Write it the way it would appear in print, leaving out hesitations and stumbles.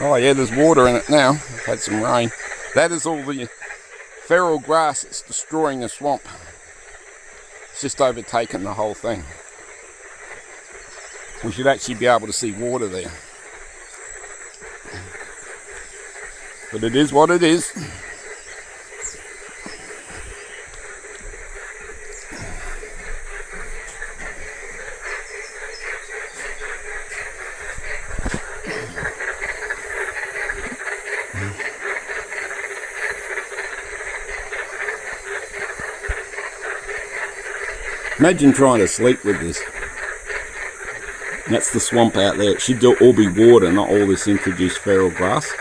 Oh yeah, there's water in it now. We've had some rain. That is all the feral grass that's destroying the swamp. It's just overtaken the whole thing. We should actually be able to see water there. But it is what it is. Imagine trying to sleep with this. That's the swamp out there. It should all be water, not all this introduced feral grass.